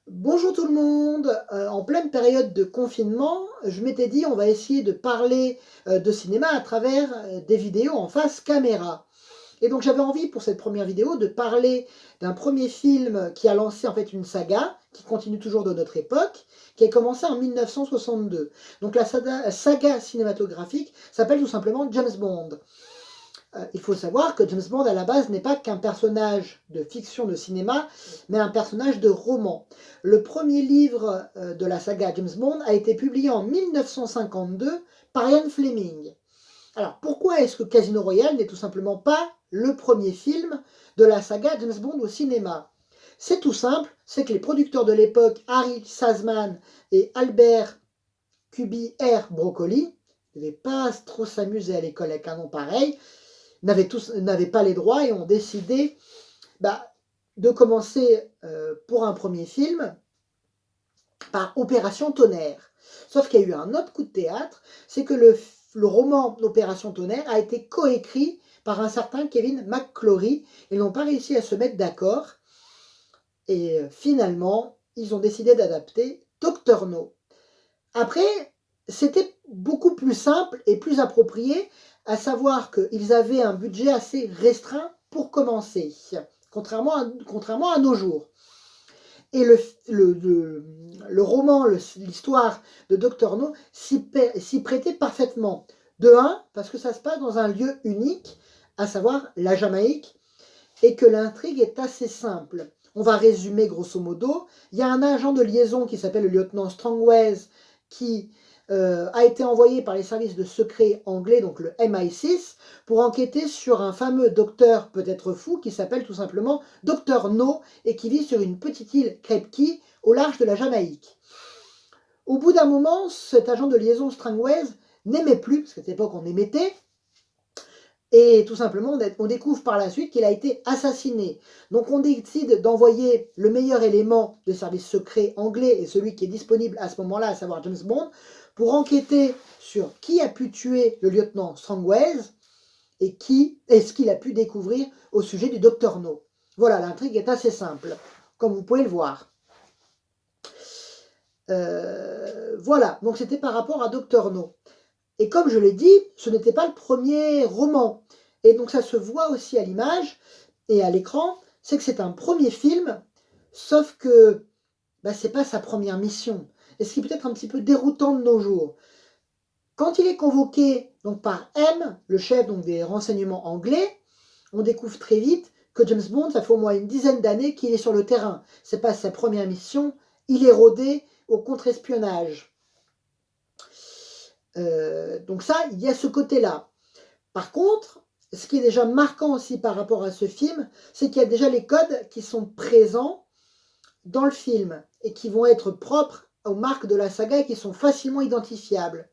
Bonjour tout le monde. En pleine période de confinement, je m'étais dit on va essayer de parler de cinéma à travers des vidéos en face caméra. Et donc j'avais envie pour cette première vidéo de parler d'un premier film qui a lancé en fait une saga, qui continue toujours de notre époque, qui a commencé en 1962. Donc la saga cinématographique s'appelle tout simplement James Bond. Il faut savoir que James Bond à la base n'est pas qu'un personnage de fiction de cinéma, mais un personnage de roman. Le premier livre de la saga James Bond a été publié en 1952 par Ian Fleming. Alors pourquoi est-ce que Casino Royale n'est tout simplement pas le premier film de la saga James Bond au cinéma? C'est tout simple, c'est que les producteurs de l'époque, Harry Saltzman et Albert Kubi R. Broccoli, ne devaient pas trop s'amuser à l'école avec un nom pareil, n'avaient pas les droits et ont décidé de commencer pour un premier film par Opération Tonnerre. Sauf qu'il y a eu un autre coup de théâtre, c'est que le roman Opération Tonnerre a été coécrit par un certain Kevin McClory. Ils n'ont pas réussi à se mettre d'accord et finalement, ils ont décidé d'adapter Doctor No. Après, c'était beaucoup plus simple et plus approprié, à savoir qu'ils avaient un budget assez restreint pour commencer, contrairement à nos jours. Et le roman, l'histoire de Doctor No s'y prêtait parfaitement. De un, parce que ça se passe dans un lieu unique, à savoir la Jamaïque, et que l'intrigue est assez simple. On va résumer grosso modo. Il y a un agent de liaison qui s'appelle le lieutenant Strangways qui a été envoyé par les services de secret anglais, donc le MI6, pour enquêter sur un fameux docteur peut-être fou qui s'appelle tout simplement Docteur No et qui vit sur une petite île Cape Key au large de la Jamaïque. Au bout d'un moment, cet agent de liaison Strangways n'aimait plus, parce qu'à cette époque on émettait, et tout simplement, on découvre par la suite qu'il a été assassiné. Donc on décide d'envoyer le meilleur élément de service secret anglais et celui qui est disponible à ce moment-là, à savoir James Bond, pour enquêter sur qui a pu tuer le lieutenant Strangways et qui est-ce qu'il a pu découvrir au sujet du docteur No. Voilà, l'intrigue est assez simple, comme vous pouvez le voir. Voilà, donc c'était par rapport à Docteur No. Et comme je l'ai dit, ce n'était pas le premier roman. Et donc ça se voit aussi à l'image et à l'écran, c'est que c'est un premier film, sauf que c'est pas sa première mission. Et ce qui peut être un petit peu déroutant de nos jours. Quand il est convoqué donc, par M, le chef donc, des renseignements anglais, on découvre très vite que James Bond, ça fait au moins une dizaine d'années qu'il est sur le terrain. C'est pas sa première mission, il est rodé au contre-espionnage. Donc ça, il y a ce côté-là. Par contre, ce qui est déjà marquant aussi par rapport à ce film, c'est qu'il y a déjà les codes qui sont présents dans le film et qui vont être propres aux marques de la saga et qui sont facilement identifiables.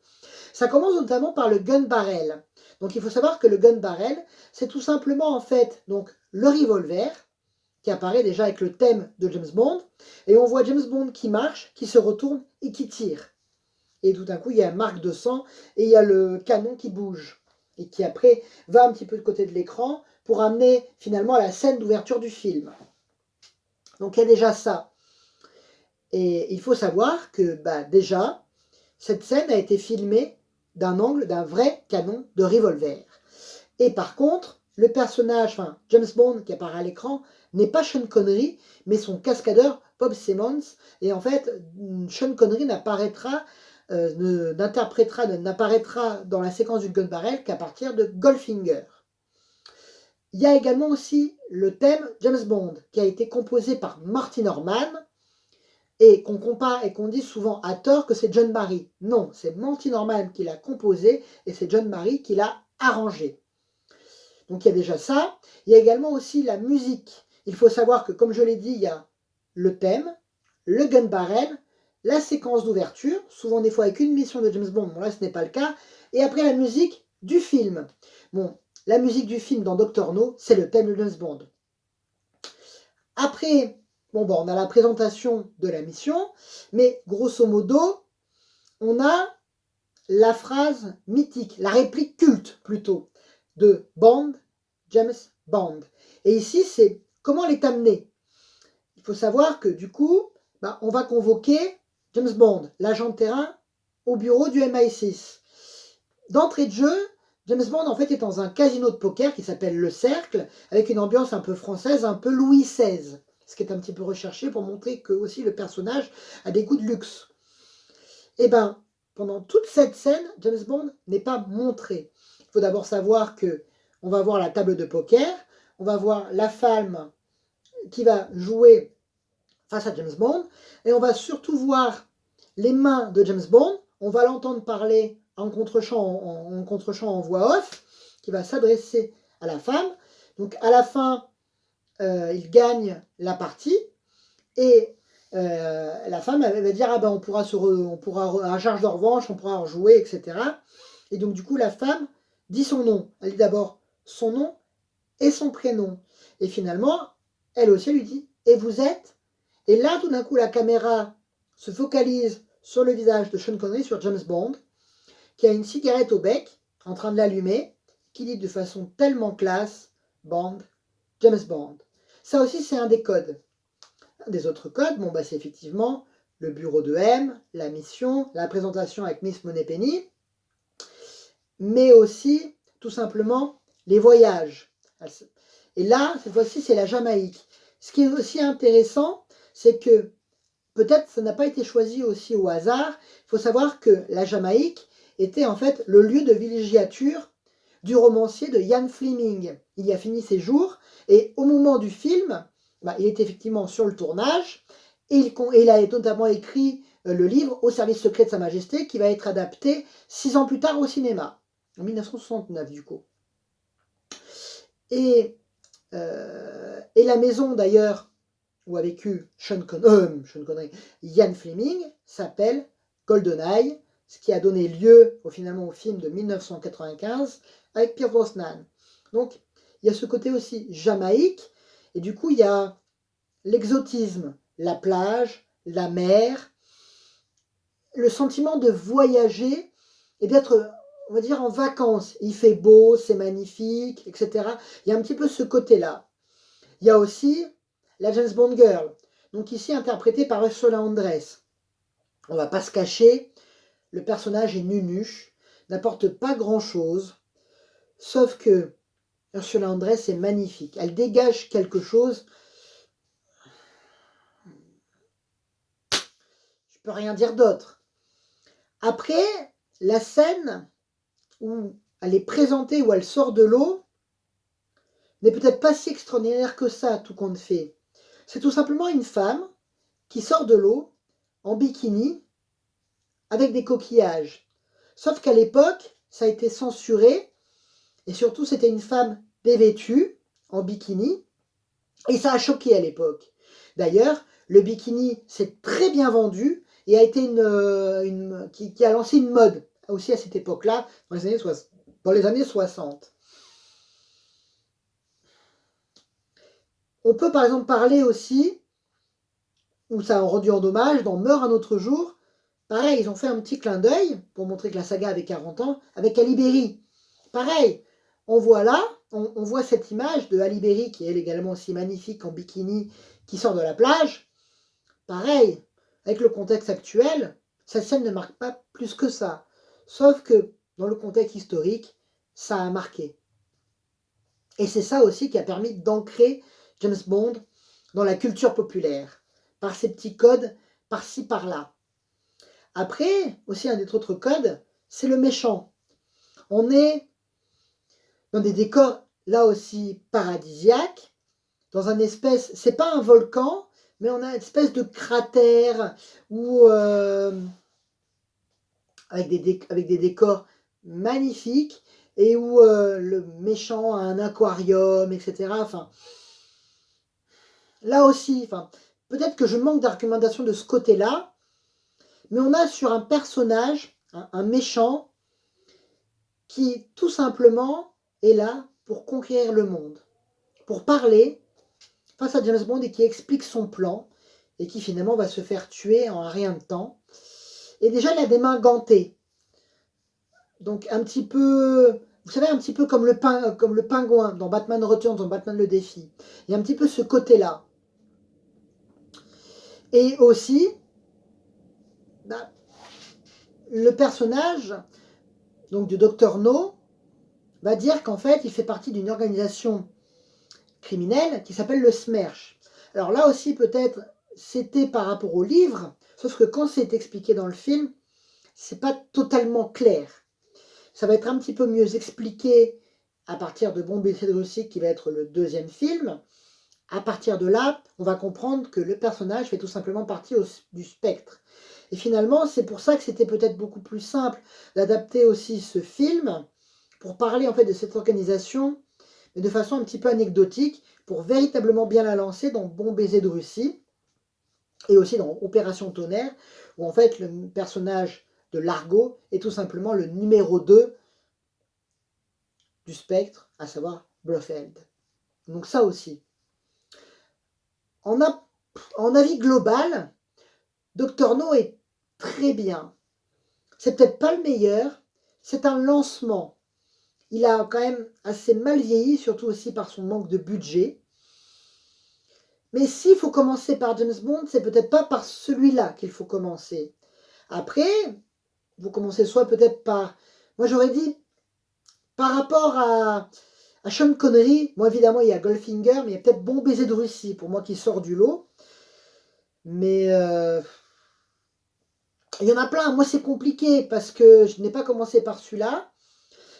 Ça commence notamment par le gun barrel. Donc il faut savoir que le gun barrel, c'est tout simplement en fait donc, le revolver qui apparaît déjà avec le thème de James Bond et on voit James Bond qui marche, qui se retourne et qui tire. Et tout d'un coup, il y a une marque de sang et il y a le canon qui bouge et qui après va un petit peu de côté de l'écran pour amener finalement à la scène d'ouverture du film. Donc il y a déjà ça. Et il faut savoir que déjà, cette scène a été filmée d'un angle d'un vrai canon de revolver. Et par contre, le personnage, enfin James Bond qui apparaît à l'écran, n'est pas Sean Connery, mais son cascadeur Bob Simmons. Et en fait, Sean Connery n'apparaîtra dans la séquence du gun barrel qu'à partir de Goldfinger. Il y a également aussi le thème James Bond qui a été composé par Marty Norman et qu'on compare et qu'on dit souvent à tort que c'est John Barry. Non, c'est Marty Norman qui l'a composé et c'est John Barry qui l'a arrangé. Donc il y a déjà ça. Il y a également aussi la musique. Il faut savoir que, comme je l'ai dit, il y a le thème, le gun barrel, la séquence d'ouverture, souvent des fois avec une mission de James Bond, bon là ce n'est pas le cas, et après la musique du film. Bon, la musique du film dans Doctor No, c'est le thème de James Bond. Après, on a la présentation de la mission, mais grosso modo, on a la phrase mythique, la réplique culte plutôt, de Bond, James Bond. Et ici, c'est comment elle est amenée. Il faut savoir que du coup, bah, on va convoquer James Bond, l'agent de terrain, au bureau du MI6. D'entrée de jeu, James Bond en fait est dans un casino de poker qui s'appelle Le Cercle, avec une ambiance un peu française, un peu Louis XVI, ce qui est un petit peu recherché pour montrer que aussi le personnage a des goûts de luxe. Et ben, pendant toute cette scène, James Bond n'est pas montré. Il faut d'abord savoir que on va voir la table de poker, on va voir la femme qui va jouer face à James Bond, et on va surtout voir les mains de James Bond, on va l'entendre parler en contre-champ en voix off, qui va s'adresser à la femme. Donc à la fin, il gagne la partie, et la femme elle va dire, ah ben on pourra à charge de revanche, on pourra rejouer, etc. Et donc du coup la femme dit son nom. Elle dit d'abord son nom et son prénom. Et finalement, elle aussi elle lui dit, et vous êtes? Et là, tout d'un coup, la caméra se focalise sur le visage de Sean Connery, sur James Bond, qui a une cigarette au bec, en train de l'allumer, qui dit de façon tellement classe, Bond, James Bond. Ça aussi, c'est un des codes. Un des autres codes, bon, bah, c'est effectivement le bureau de M, la mission, la présentation avec Miss Moneypenny, mais aussi, tout simplement, les voyages. Et là, cette fois-ci, c'est la Jamaïque. Ce qui est aussi intéressant, c'est que peut-être ça n'a pas été choisi aussi au hasard. Il faut savoir que la Jamaïque était en fait le lieu de villégiature du romancier de Ian Fleming. Il y a fini ses jours et au moment du film, bah, il est effectivement sur le tournage et il a notamment écrit le livre Au service secret de Sa Majesté qui va être adapté 6 ans plus tard au cinéma, en 1969 du coup. Et la maison d'ailleurs où a vécu Sean Connery, Ian Fleming, s'appelle GoldenEye, ce qui a donné lieu finalement au film de 1995 avec Pierce Brosnan. Donc il y a ce côté aussi Jamaïque, et du coup il y a l'exotisme, la plage, la mer, le sentiment de voyager et d'être, on va dire, en vacances. Il fait beau, c'est magnifique, etc. Il y a un petit peu ce côté-là. Il y a aussi la James Bond Girl, donc ici interprétée par Ursula Andress. On ne va pas se cacher, le personnage est nunuche, n'apporte pas grand-chose, sauf que Ursula Andress est magnifique. Elle dégage quelque chose. Je peux rien dire d'autre. Après, la scène où elle est présentée, où elle sort de l'eau, n'est peut-être pas si extraordinaire que ça, tout compte fait. C'est tout simplement une femme qui sort de l'eau en bikini avec des coquillages. Sauf qu'à l'époque, ça a été censuré, et surtout c'était une femme dévêtue, en bikini, et ça a choqué à l'époque. D'ailleurs, le bikini s'est très bien vendu, et a été qui a lancé une mode, aussi à cette époque-là, dans les années 60. On peut par exemple parler aussi, où ça a rendu en hommage, dans Meurt un autre jour. Pareil, ils ont fait un petit clin d'œil pour montrer que la saga avait 40 ans avec Halle Berry. Pareil, on voit là, on voit cette image de Halle Berry qui est également aussi magnifique en bikini qui sort de la plage. Pareil, avec le contexte actuel, cette scène ne marque pas plus que ça. Sauf que dans le contexte historique, ça a marqué. Et c'est ça aussi qui a permis d'ancrer James Bond dans la culture populaire, par ces petits codes par-ci par-là. Après, aussi un des autres codes, c'est le méchant. On est dans des décors là aussi paradisiaques, dans un espèce, c'est pas un volcan, mais on a une espèce de cratère où, avec des décors magnifiques et où le méchant a un aquarium, etc. Enfin, là aussi, enfin, peut-être que je manque d'argumentation de ce côté-là, mais on a sur un personnage, un méchant, qui tout simplement est là pour conquérir le monde, pour parler face à James Bond et qui explique son plan et qui finalement va se faire tuer en rien de temps. Et déjà, il a des mains gantées. Donc un petit peu, vous savez, un petit peu comme le pingouin dans Batman Returns, dans Batman le défi. Il y a un petit peu ce côté-là. Et aussi, bah, le personnage donc du docteur No va dire qu'en fait, il fait partie d'une organisation criminelle qui s'appelle le SMERSH. Alors là aussi, peut-être, c'était par rapport au livre, sauf que quand c'est expliqué dans le film, c'est pas totalement clair. Ça va être un petit peu mieux expliqué à partir de Bon baiser de Russie, qui va être le deuxième film. À partir de là, on va comprendre que le personnage fait tout simplement partie du spectre. Et finalement, c'est pour ça que c'était peut-être beaucoup plus simple d'adapter aussi ce film pour parler en fait de cette organisation, mais de façon un petit peu anecdotique, pour véritablement bien la lancer dans Bon baiser de Russie, et aussi dans Opération Tonnerre, où en fait le personnage de Largo est tout simplement le numéro 2 du spectre, à savoir Blofeld. Donc ça aussi. En, en avis global, Dr No est très bien. C'est peut-être pas le meilleur, c'est un lancement. Il a quand même assez mal vieilli, surtout aussi par son manque de budget. Mais s'il faut commencer par James Bond, c'est peut-être pas par celui-là qu'il faut commencer. Après, vous commencez soit peut-être par... Moi j'aurais dit, par rapport à Sean Connery, moi évidemment il y a Goldfinger, mais il y a peut-être Bon baiser de Russie, pour moi qui sort du lot. Mais il y en a plein. Moi c'est compliqué parce que je n'ai pas commencé par celui-là.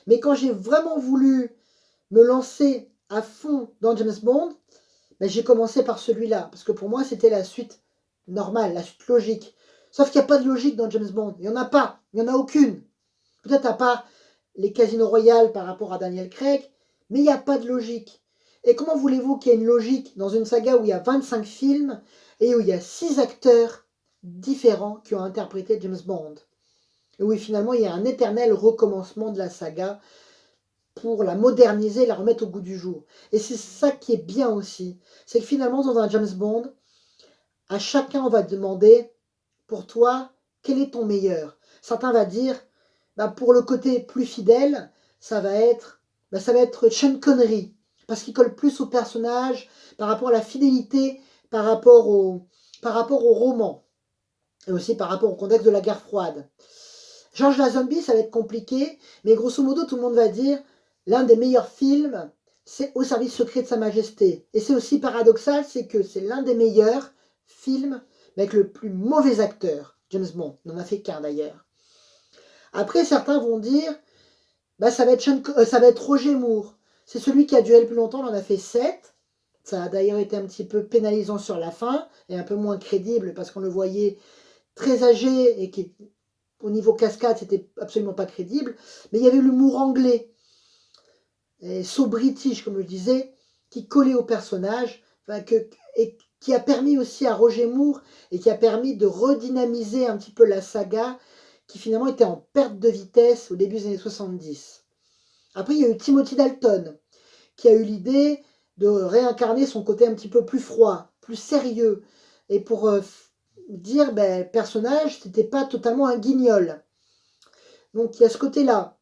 Mais quand j'ai vraiment voulu me lancer à fond dans James Bond, ben, j'ai commencé par celui-là. Parce que pour moi, c'était la suite normale, la suite logique. Sauf qu'il n'y a pas de logique dans James Bond. Il n'y en a pas. Il n'y en a aucune. Peut-être à part les Casino Royale par rapport à Daniel Craig, mais il n'y a pas de logique. Et comment voulez-vous qu'il y ait une logique dans une saga où il y a 25 films et où il y a 6 acteurs différents qui ont interprété James Bond? Et où finalement il y a un éternel recommencement de la saga pour la moderniser, la remettre au goût du jour. Et c'est ça qui est bien aussi. C'est que finalement, dans un James Bond, à chacun, on va demander, pour toi, quel est ton meilleur? Certains vont dire, bah, pour le côté plus fidèle, ça va être Sean Connery, parce qu'il colle plus au personnage, par rapport à la fidélité, par rapport au roman, et aussi par rapport au contexte de la guerre froide. George Lazenby, ça va être compliqué, mais grosso modo, tout le monde va dire, l'un des meilleurs films, c'est Au service secret de Sa Majesté. Et c'est aussi paradoxal, c'est que c'est l'un des meilleurs films, mais avec le plus mauvais acteur, James Bond. Il n'en a fait qu'un d'ailleurs. Après, certains vont dire, bah, ça va être Roger Moore. C'est celui qui a duré le plus longtemps, il en a fait 7. Ça a d'ailleurs été un petit peu pénalisant sur la fin, et un peu moins crédible, parce qu'on le voyait très âgé, et qui, au niveau cascade, c'était absolument pas crédible. Mais il y avait l'humour anglais, et so british, comme je disais, qui collait au personnage, et qui a permis aussi à Roger Moore, et qui a permis de redynamiser un petit peu la saga, qui finalement était en perte de vitesse au début des années 70. Après, il y a eu Timothy Dalton, qui a eu l'idée de réincarner son côté un petit peu plus froid, plus sérieux, et pour dire, ben, personnage, c'était pas totalement un guignol. Donc il y a ce côté-là,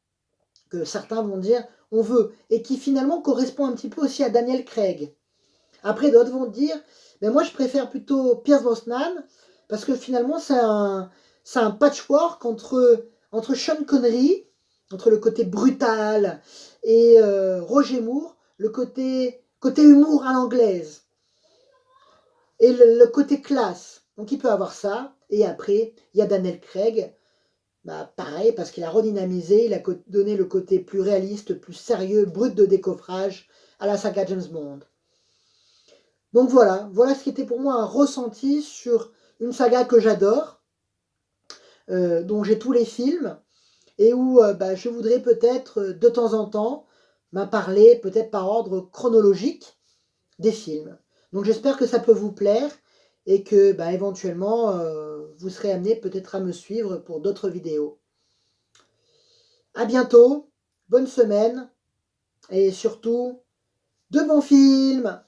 que certains vont dire, on veut, et qui finalement correspond un petit peu aussi à Daniel Craig. Après, d'autres vont dire, ben moi je préfère plutôt Pierce Brosnan, parce que finalement c'est un patchwork entre Sean Connery, entre le côté brutal, et Roger Moore, le côté humour à l'anglaise, et le côté classe. Donc il peut avoir ça, et après, il y a Daniel Craig, bah, pareil, parce qu'il a redynamisé, il a donné le côté plus réaliste, plus sérieux, brut de décoffrage à la saga James Bond. Donc voilà ce qui était pour moi un ressenti sur une saga que j'adore, dont j'ai tous les films, et où bah, je voudrais peut-être de temps en temps parler, peut-être par ordre chronologique, des films. Donc j'espère que ça peut vous plaire, et que bah, éventuellement vous serez amené peut-être à me suivre pour d'autres vidéos. À bientôt, bonne semaine, et surtout, de bons films!